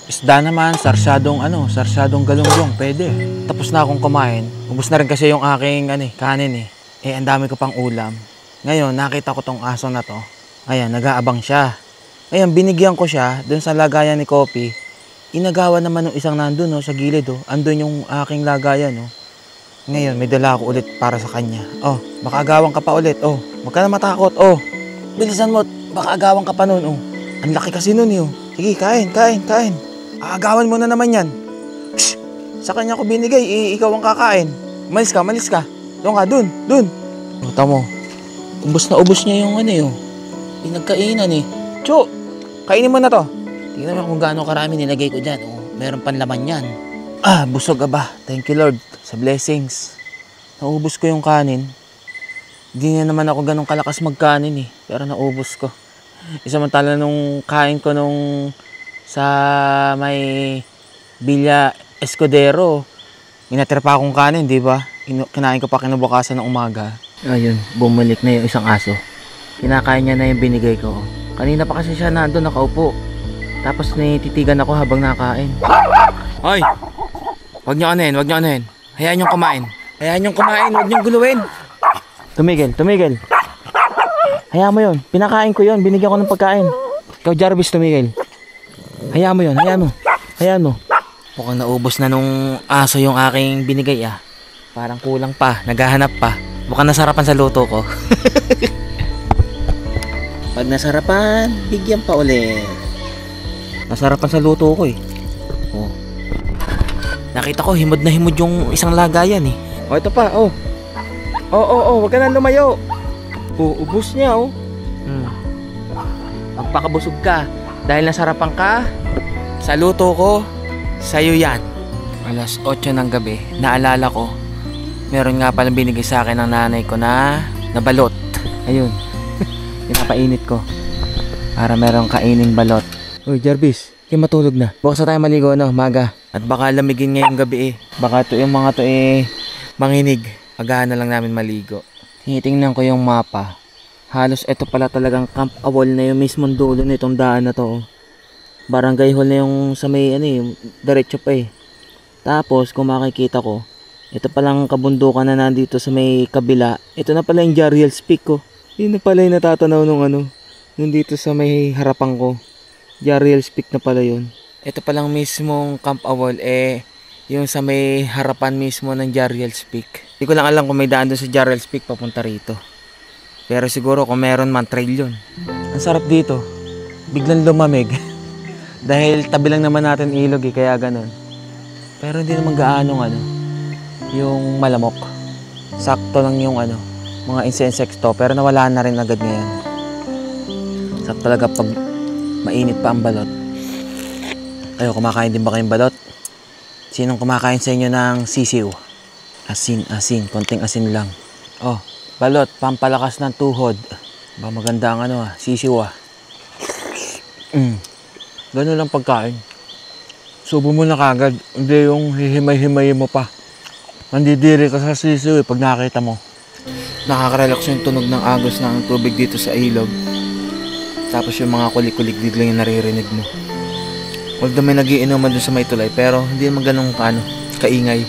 Isda naman, sarsyadong galunggong, pwede. Tapos na akong kumain. Ubus na rin kasi yung aking kanin eh. Ang dami ko pang ulam. Ngayon, nakita ko tong aso na to. Ayan, nag-aabang siya. Ayan, binigyan ko siya dun sa lagayan ni Kopi. Inagawan naman ng isang nandun sa gilid. Andun yung aking lagayan. Ngayon, may dala ako ulit para sa kanya. Baka agawang ka pa ulit. Huwag ka na matakot. Bilisan mo. Baka agawang ka pa nun. Ang laki kasi nun. Sige, kain. Aagawan mo na naman yan. Shh! Sa kanya ko binigay. Ikaw ang kakain. Malis ka. Doon ka, dun. Buta mo. Ubus na ubus niya yung pinagkainan Chu! Kainin mo na to. Tingnan mo kung gaano karami nilagay ko dyan. Meron pan laman yan. Busog aba. Thank you, Lord, sa blessings. Naubos ko yung kanin. Hindi na naman ako ganun kalakas magkanin eh. Pero naubos ko. Samantala nung kain ko nung sa may Villa Escudero, inatira pa akong kanin, di ba? Kinain ko pa kinabukasan ng umaga. Ayun, bumalik na yung isang aso. Kinakain niya na yung binigay ko. Kanina pa kasi siya nandun nakaupo. Tapos nititigan ako habang nakain. Hoy! Wag niyo anuhin, wag niyo anuhin. Hayaan niyong kumain. Hayaan niyong kumain, wag niyong guluhin. Tumigil, tumigil. Hayaan mo yun. Pinakain ko yun. Binigyan ko ng pagkain. Ikaw, Jarvis, tumigil. Hayaan mo yun. Hayaan mo. Hayaan mo. Mukhang naubos na nung aso yung aking binigay ah. Parang kulang pa. Naghahanap pa. Mukhang nasarapan sa luto ko. Pag nasarapan, bigyan pa ulit. Nasarapan sa luto ko eh. Oh. Nakita ko himod na himod yung isang lagayan eh. Oh, ito pa. Oh. Oh, wag ka na lumayo. Ubus niya, oh. Magpakabusog ka. Dahil nasarapan ka sa luto ko, sa'yo yan. Alas 8 ng gabi, naalala ko, meron nga palang binigay sa akin ng nanay ko na balot. Ayun, pinapainit ko para meron kaining balot. Uy, Jarvis, kayo matulog na. Bukas na tayo maligo, no, maga. At baka lamigin ngayong gabi eh. Baka to yung mga to manginig. Agahan na lang namin maligo. Tinitingnan ko yung mapa. Halos ito pala talagang Camp Awol na yung mismong dulo nitong daan na to. Barangay Hall na yung sa may yung diretso pa eh. Tapos kung makikita ko, ito palang kabundukan na nandito sa may kabila. Ito na pala yung Jariel's Peak ko. Yun na pala yung natatanaw nung nandito sa may harapan ko. Jariel's Peak na pala yun. Ito palang mismong Camp Awol yung sa may harapan mismo ng Jariel's Peak. Hindi ko lang alam kung may daan doon sa Jariel's Peak papunta rito. Pero siguro kung meron man, trail yun. Ang sarap dito. Biglang lumamig. Dahil tabi lang naman natin ilog eh, kaya ganun. Pero hindi naman gaano yung malamok. Sakto lang yung mga insekto. Pero nawala na rin agad ngayon. Sakto talaga pag mainit pa ang balot. Ayo, kumakain din ba kayong balot? Sinong kumakain sa inyo ng sisiw? Asin. Konting asin lang. Oh, balot, pampalakas ng tuhod. Ba maganda ang sisiw ah. Ganun lang pagkain. Subo mo na kagad. Hindi yung hihimay-himay mo pa. Nandidiri ka sa sisiw pag nakita mo. Nakaka-relax yung tunog ng agos ng tubig dito sa ilog. Tapos yung mga kulik-kulik dito lang yung naririnig mo. Although may nagiinuman dun sa may tulay, pero hindi naman ganun kaingay.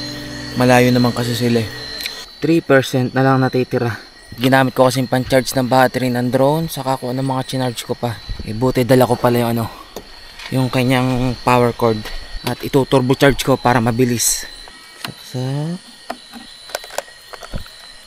Malayo naman kasi sila eh. 3% na lang natitira. Ginamit ko kasing pan-charge ng battery ng drone, saka ko mga chinarge ko pa. Buti dala ko pala yung kanyang power cord. At ito-turbo charge ko para mabilis. Saksak.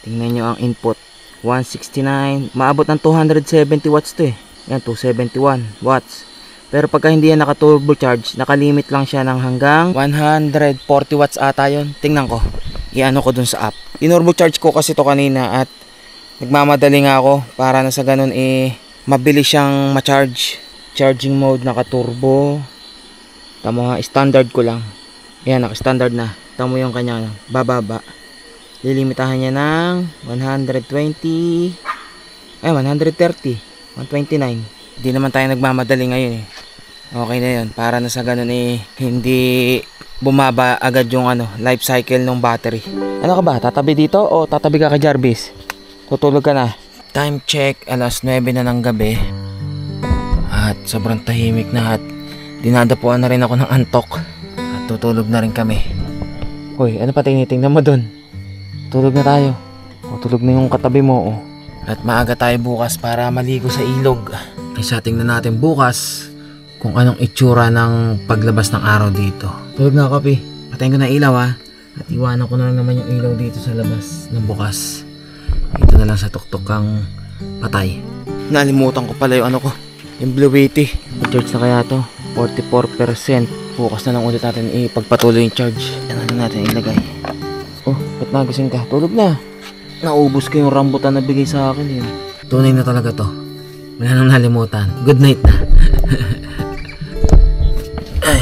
Tingnan nyo ang input. 169. Maabot ng 270 watts to eh. Yan, 271 watts. Pero pagka hindi yan naka-turbo charge, nakalimit lang siya ng hanggang 140 watts ata yun. Tingnan ko. Iano ko dun sa app. Inorbo charge ko kasi to kanina at nagmamadali nga ako para na sa ganun mabilis siyang ma-charge. Charging mode naka-turbo. Tamo ha, standard ko lang. Yan, naka-standard na. Tamo yung kanya bababa. Lilimitahan niya ng 120. 130. 129. Hindi naman tayo nagmamadali ngayon eh. Okay na yun. Para na sa ganun hindi bumaba agad yung life cycle ng battery. Ano ka ba? Tatabi dito o tatabi ka kay Jarvis? Tutulog ka na. Time check. Alas 9 na ng gabi. At sobrang tahimik na at dinadapuan na rin ako ng antok. At tutulog na rin kami. Hoy, ano pa tinitingnan mo dun? Tulog na tayo. O, tulog na yung katabi mo. Oh. At maaga tayo bukas para maligo sa ilog. Kaya tingnan natin bukas kung anong itsura ng paglabas ng araw dito. Tulog na ako, Kapi. Patayin ko na ilaw ha. At iwanan ko na lang naman yung ilaw dito sa labas ng bukas. Ito na lang sa tuktok ang patay. Nalimutan ko pala yung yung Bluetooth. Charge na kaya to. 44%. Bukas na lang ulit natin ipagpatuloy yung charge. Yan na natin ilagay. Oh, ba't nagising ka? Tulog na. Naubos ko yung rambutan na bigay sa akin yun. Tunay na talaga to. Wala nang nalimutan. Good night na. Ay.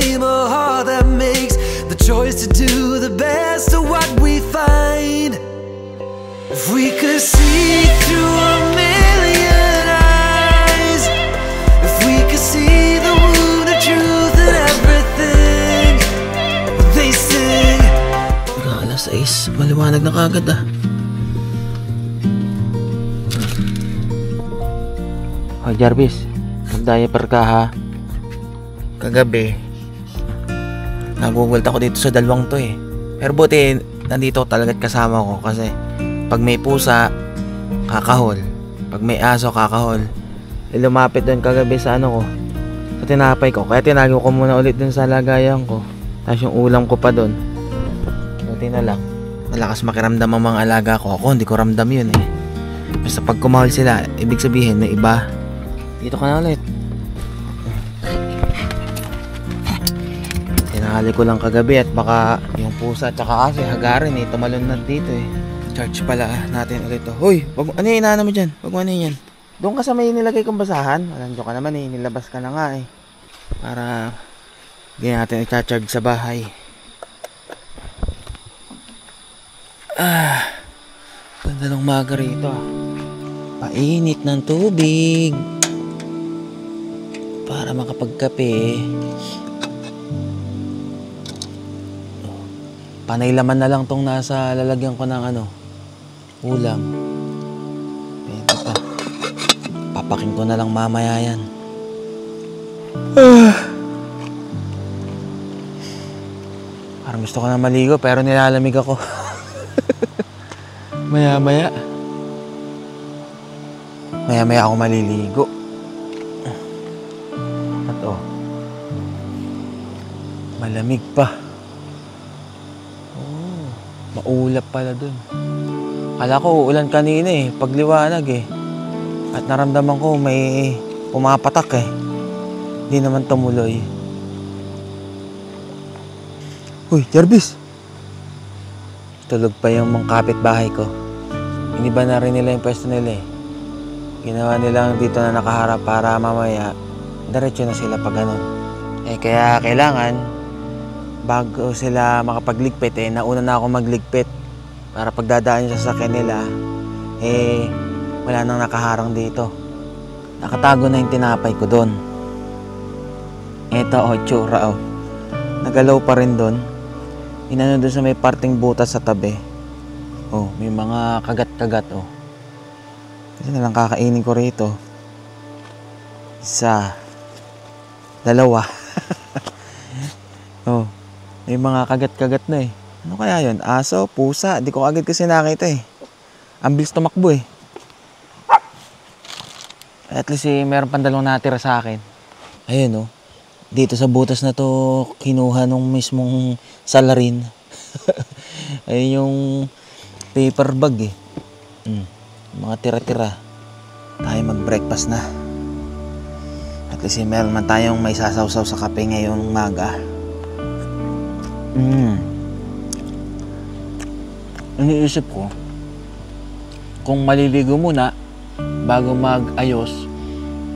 blame a heart that makes the choice to do the best of what we find. If we could see through a million eyes, if we could see the wound of truth and everything they sing. Alas 6, maliwanag na kagad ah. Hoy Jarvis, mag-diaper ka ha. Kagabi, nagugulat ako dito sa dalawang to eh. Pero buti, nandito talaga't kasama ko kasi pag may pusa, kakahol. Pag may aso, kakahol. Lumapit doon kagabi sa ano ko, sa tinapay ko. Kaya tinago ko muna ulit doon sa lagayan ko. Tapos yung ulam ko pa doon. Buti na lang. Malakas makiramdam ang mga alaga ko. Ako, hindi ko ramdam yun eh. Basta pag kumahol sila, ibig sabihin may iba. Dito ka na ulit. Tinahali ko lang kagabi at baka yung pusa at saka kasi hagarin eh. Tumalon na dito eh. Charge pala natin ulit to. Hoy, wag, ano yung inaano mo dyan? Wag mo ano yan. Doon ka sa may nilagay kong basahan. Alam ka naman eh, nilabas ka na nga eh. Para hindi natin i-charge sa bahay. Ganda ng maga rito. Painit ng tubig para makapagkape. Panay laman na lang tong nasa lalagyan ko ng ano, ulam. Pwede pa. Papaking ko na lang mamaya yan. Parang gusto ko na maligo pero nilalamig ako. Maya-maya ako maliligo. At oh, malamig pa. Oh, maulap pala dun. Kala ko uulan kanina eh, pagliwanag eh. At naramdaman ko may pumapatak eh. Hindi naman tumuloy. Uy, Jarvis! Tulog pa yung mga kapitbahay ko. Iniba na rin nila yung pwesto nila eh. Ginawa nilang dito na nakaharap para mamaya diretso na sila pag ganun. Eh kaya kailangan bago sila makapagligpit eh, nauna na ako magligpit para pagdadaan sa sasakyan nila eh wala nang nakaharang dito. Nakatago na yung tinapay ko doon. Eto oh, tsura oh. Nagalaw pa rin doon. Inano doon sa may parting butas sa tabi. Oh, may mga kagat-kagat oh. Kasi na lang kakainin ko rito. Isa. Dalawa. Oh, may mga kagat-kagat na eh. Ano kaya yun? Aso? Pusa? Di ko agad kasi nakita eh. Ang bilis tumakbo eh. At least eh, meron pang dalawang natira sa akin. Ayun oh. Dito sa butas na to, kinuha nung mismong salarin. Ayun yung paper bag eh. Mga tira-tira. Tayo mag-breakfast na. At least eh, meron man tayong may sasawsaw sa kape ngayong umaga. Iniisip ko, kung maliligo muna bago mag-ayos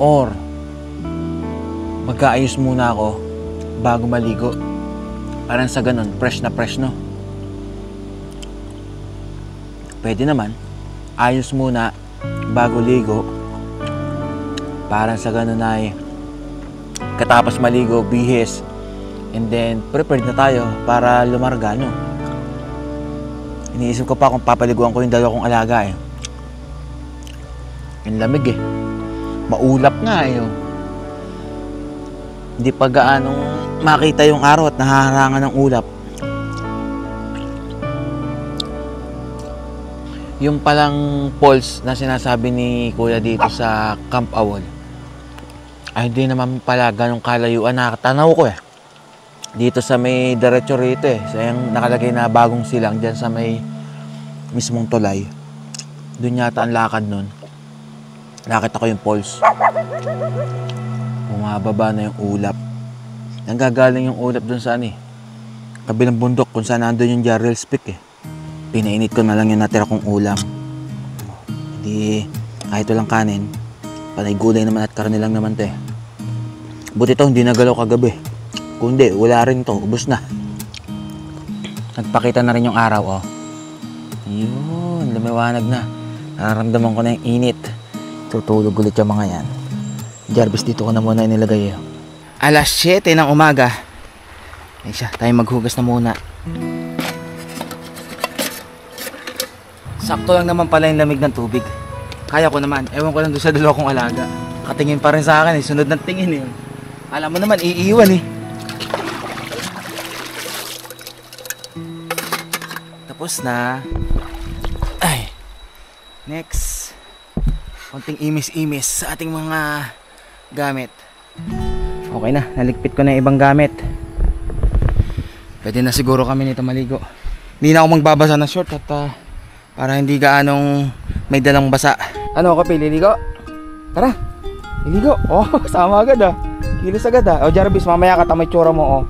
or magkaayos muna ako bago maligo. Parang sa ganun, fresh na fresh, no? Pwede naman, ayos muna bago ligo. Parang sa ganun ay katapos maligo, bihis. And then, prepared na tayo para lumarga, no? Iniisip ko pa kung papaliguan ko yung dalawa kong alaga, eh. Yung lamig, eh. Maulap nga, eh. Hindi pa gaanong makita yung araw at nahaharangan ng ulap. Yung palang falls na sinasabi ni Kuya dito sa Camp Awol, ay hindi naman pala ganong kalayuan. Nakatanaw ko eh. Dito sa may diretso rito eh. Sa yung nakalagay na bagong silang dyan sa may mismong tulay. Doon yata ang lakad nun. Nakita ko yung falls. Bumababa na yung ulap. Nanggagaling yung ulap dun sa kabilang bundok kung saan nandun yung Jarrell's Peak eh. Pinainit ko na lang yung natira kong ulam. Hindi, kahit walang kanin, panay gulay naman at karne lang naman to eh. Buti to, hindi nagalaw kagabi. Kundi, wala rin to. Ubus na. Nagpakita na rin yung araw, oh. Yun, lumiwanag na. Nararamdaman ko na yung init. Tutulog ulit yung mga yan. Jarvis, dito ko na muna inilagay yun. Alas 7 ng umaga. Ay siya, tayo maghugas na muna. Sakto lang naman pala yung lamig ng tubig. Kaya ko naman, ewan ko lang doon sa dalawa kong alaga. Katingin pa rin sa akin eh, sunod ng tingin eh. Alam mo naman, iiwan eh. Tapos na. Ay, next. Konting imis-imis sa ating mga gamit. Okay na, naligpit ko na yung ibang gamit. Pwede na siguro kami nito maligo. Hindi na ako magbabasa ng short at para hindi gaanong may dalang basa. Ano, Kapi, liligo? Tara, liligo. Oh, sama agad ah. Kilos agad ah. O Jarvis, mamaya ka tamay tsura mo oh.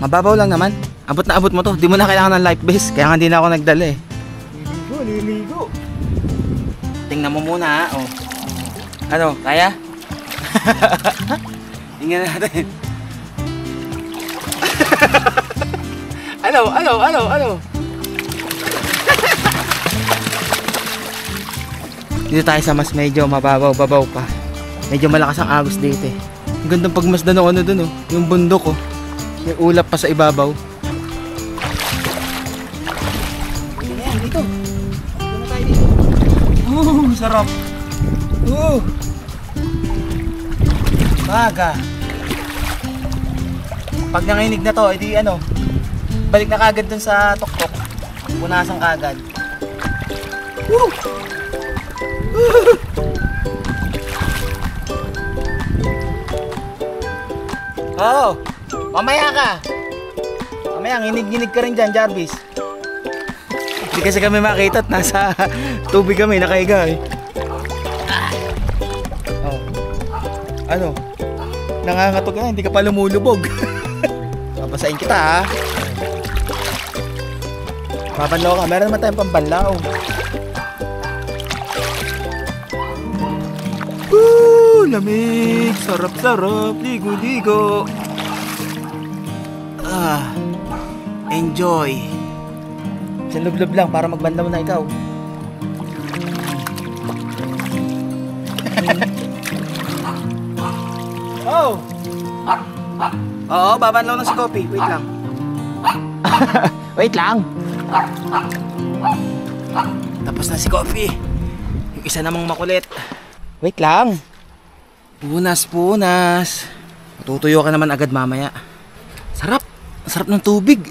Mababaw lang naman. Abot na abot mo to. Di mo na kailangan ng life vest. Kaya nga hindi na ako nagdala eh. Liligo, liligo. Tingnan mo muna ha. Oh. Ano, kaya? Tingnan natin. Ano? Dito tayo sa mas medyo mababaw-babaw pa. Medyo malakas ang agos dito eh. Ang gandang pagmasdan ng ano dun oh. Yung bundok oh. May ulap pa sa ibabaw. Dito. Dito na tayo dito. Sarap. Baga. Pag nanginig na to, edi ano, balik na kagad dun sa tuktok. Punasan kagad. Oh, mamaya ka. Mamaya, nginig-nginig ka rin dyan, Jarvis. Hindi kasi kami makita at nasa tubig kami, nakahiga eh. Oh. Ano? Nangangatog na, hindi ka pa lumulubog. Papasain kita ha. Papanlaw ka, meron naman tayong pampanlaw. Lamig, sarap-sarap, ligo-ligo. Enjoy. Sa lublob lang para magbandaw na ikaw. Oh! Oo, babanlaw na si Kopi. Wait lang. Wait lang. Tapos na si Kopi. Yung isa namang makulit. Wait lang. Punas. Matutuyo ka naman agad mamaya. Sarap. Sarap ng tubig.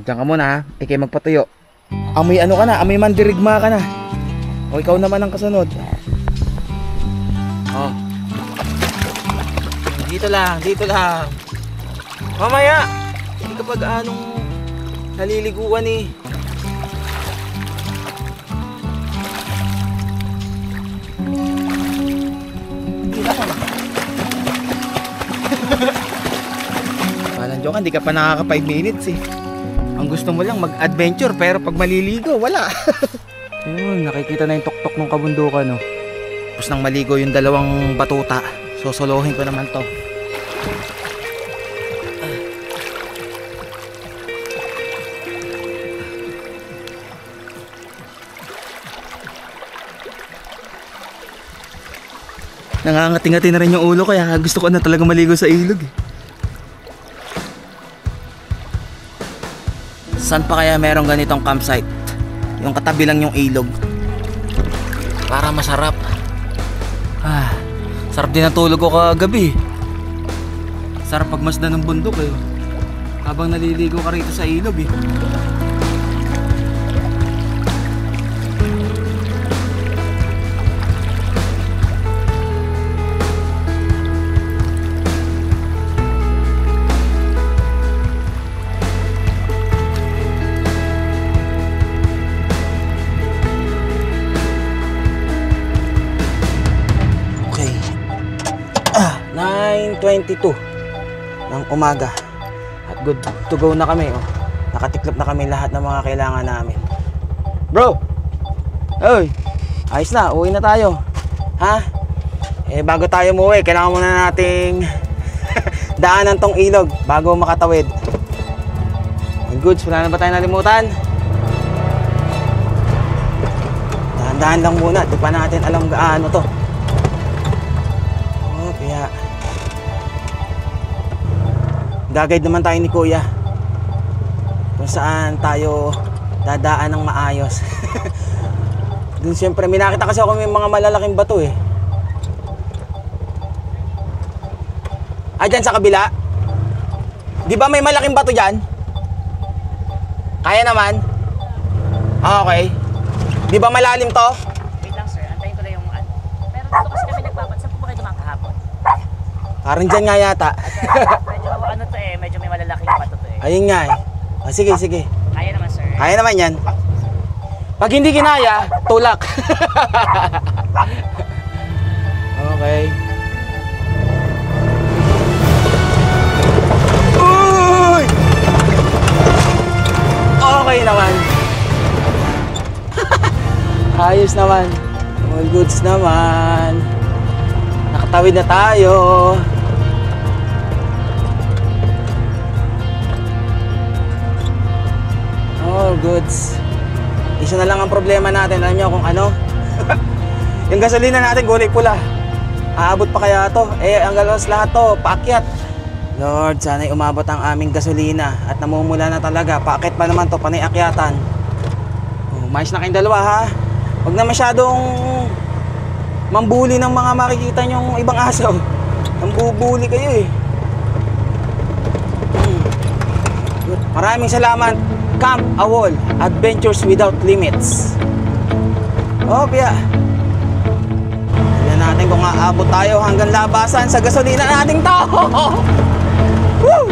Diyan ka muna ha. Ikay magpatuyo. Amoy ano ka na. Amoy mandirigma ka na. O ikaw naman ang kasunod. Oh. Dito lang. Mamaya. Hindi kapag anong naliliguan eh. Walang joke, hindi ka pa nakaka 5 minutes eh. Ang gusto mo lang mag-adventure pero pag maliligo, wala. Yun, nakikita na yung tuktok ng kabundukan no. Tapos nang maligo yung dalawang batuta, sosolohin ko naman to. Nangangati-ngati na rin yung ulo kaya gusto ko na talaga maligo sa ilog eh. Saan pa kaya merong ganitong campsite? Yung katabi lang yung ilog. Para masarap. Sarap din ang tulog ko kagabi. Sarap pagmasdan ng bundok eh. Habang naliligo ka rito sa ilog eh. Okay. 9:22 ng umaga. At good to go na kami oh. Nakatiklop na kami lahat ng mga kailangan namin. Bro! Oy! Ayos na, uwi na tayo. Ha? Eh, bago tayo umuwi, kailangan muna nating daanan tong ilog bago makatawid. Goods, wala na ba tayo nalimutan? Dahan-dahan lang muna, di pa natin alam gaano to. Oh, kaya gagayad naman tayo ni Kuya kung saan tayo dadaan ng maayos. Dun siyempre, may nakita kasi ako may mga malalaking bato eh. Dyan sa kabila? Di ba may malaking bato dyan? Kaya naman? Okay. Di ba malalim to? Wait lang sir, antayin ko lang yung ano. Pero dito kasi kami nagpapansin. Saan po ba kayo dumaan kahapon? Parang dyan nga yata. Medyo ano to eh, medyo may malalaking bato to eh. Ayun nga eh. Sige, sige. Kaya naman sir. Kaya naman yan. Pag hindi kinaya, tulak. Okay. Uy! Okay naman. Ayos naman. All goods naman. Nakatawid na tayo. All goods. Isa na lang ang problema natin. Alam nyo kung ano? Yung gasolina natin, kulay pula. Aabot pa kaya to? Eh, ang galos lahat to, paakyat. Lord, sana'y umabot ang aming gasolina. At namumula na talaga. Paakyat pa naman to, panay akyatan. Mais na kayong dalawa ha. Huwag na masyadong mambuli ng mga makikita nyong ibang aso. Nambubuli kayo eh. Maraming salamat. Camp Awol, Adventures Without Limits. Oh, Pia. Tignan natin kung aabot tayo hanggang labasan sa gasolina nating to. Woo!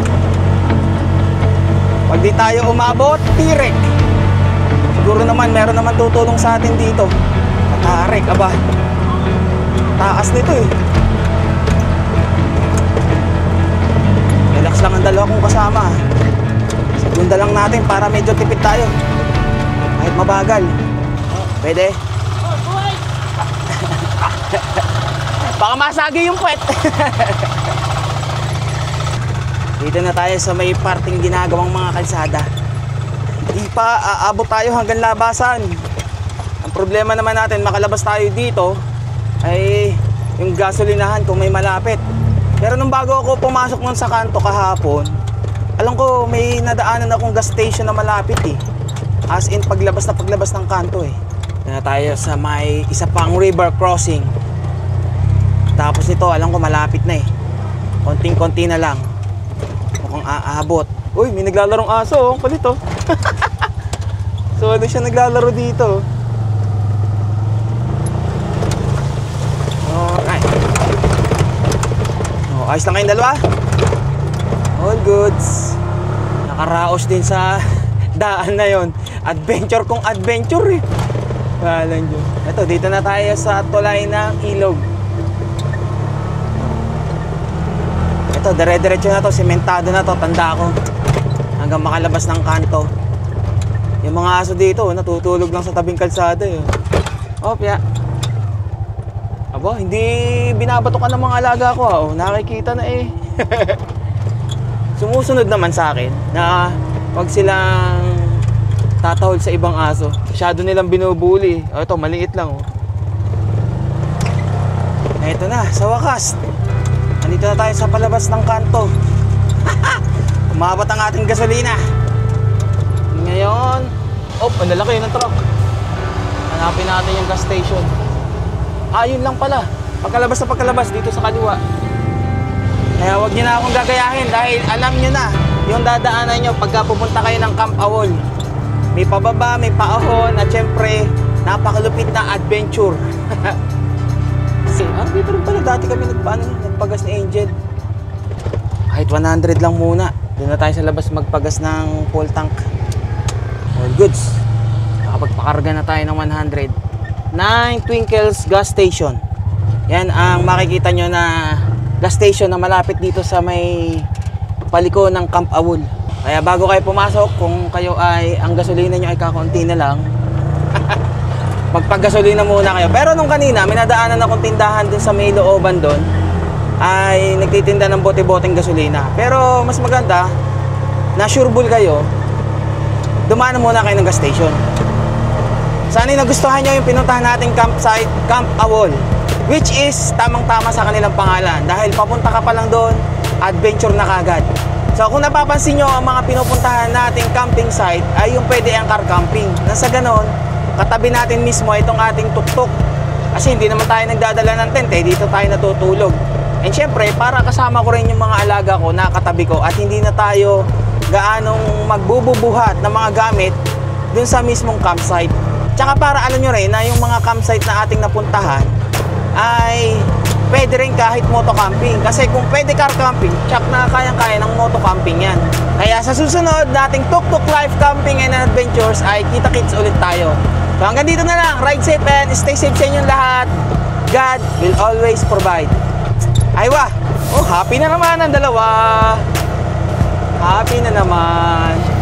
Pag di tayo umabot, tirek. Siguro naman, meron naman tutulong sa atin dito. Tarik, aba. Taas nito eh. Relax lang ang dalawa kong kasama. Segunda lang natin para medyo tipid tayo. Kahit mabagal. Pwede? Baka masagi yung puwet. Dito na tayo sa may parting ginagawang mga kalsada. Hindi pa aabot tayo hanggang labasan. Ang problema naman natin, makalabas tayo dito ay yung gasolinahan kung may malapit. Pero nung bago ako pumasok nun sa kanto kahapon, alam ko may nadaanan akong gas station na malapit eh. As in paglabas ng kanto eh. Na tayo sa may isa pang river crossing. Tapos nito alam ko malapit na eh. Konting-konti na lang. Mukhang aabot. Uy, may naglalarong aso oh. Kulit oh. So ano siya naglalaro dito. Alright. Oh, ayos lang kayong dalawa? All goods. Nakaraos din sa daan na yon. Adventure kung adventure eh. Bahalan dyan. Ito, dito na tayo sa tulay ng ilog. Ito, dire-diretso na to. Sementado na to. Tanda ko. Hanggang makalabas ng kanto. Yung mga aso dito, natutulog lang sa tabing kalsada eh. Oh, Pia. Aba, hindi binabato ka ng mga alaga ko ha. Oh, nakikita na eh. Sumusunod naman sa akin na wag silang tatahol sa ibang aso. Masyado nilang binubuli. O ito, maliit lang oh. Ito na, sa wakas. Nandito na tayo sa palabas ng kanto. Umabot ang ating gasolina. Ngayon, ang lalaki ng truck. Hanapin natin yung gas station. Yun lang pala. Pagkalabas dito sa kaliwa. Kaya wag niyo na akong gagayahin dahil alam niyo na yung dadaanan niyo pagka pupunta kayo ng Camp Awol. May pababa, may paahon at syempre napakalupit na adventure. Dito rin pala dati kami nagpagas ni Angel. Kahit 100 lang muna. Doon na tayo sa labas magpagas ng full tank. All goods. Nakapagpakarga na tayo ng 100. 9 Twinkles gas station. Yan ang makikita nyo na gas station na malapit dito sa may paliko ng Camp Awol. Kaya bago kayo pumasok, kung kayo ay ang gasolina nyo ay kakaunti na lang, magpagasolina muna kayo. Pero nung kanina, may nadaanan akong tindahan dun sa may looban dun, ay nagtitinda ng bote-boteng gasolina. Pero mas maganda, na sureball kayo, dumaan muna kayo ng gas station. Sana nagustuhan nyo yung pinuntahan nating campsite, Camp Awol, which is tamang-tama sa kanilang pangalan. Dahil papunta ka pa lang doon, adventure na kagad. So kung napapansin nyo, ang mga pinupuntahan nating camping site ay yung pwede ang car camping. Nasa ganon, katabi natin mismo itong ating tuk-tuk. Kasi hindi naman tayo nagdadala ng tent eh, dito tayo natutulog. And syempre, para kasama ko rin yung mga alaga ko na katabi ko at hindi na tayo gaanong magbububuhat ng mga gamit dun sa mismong campsite. Tsaka para alam nyo rin na yung mga campsite na ating napuntahan ay pwede rin kahit moto camping. Kasi kung pwede car camping, tsak na kayang-kaya ng moto camping yan. Kaya sa susunod nating Tuk-Tuk Life Camping and Adventures ay kita-kits ulit tayo. So hanggang dito na lang. Ride safe and stay safe sa inyong lahat. God will always provide. Aywa! Oh, happy na naman ang dalawa. Happy na naman.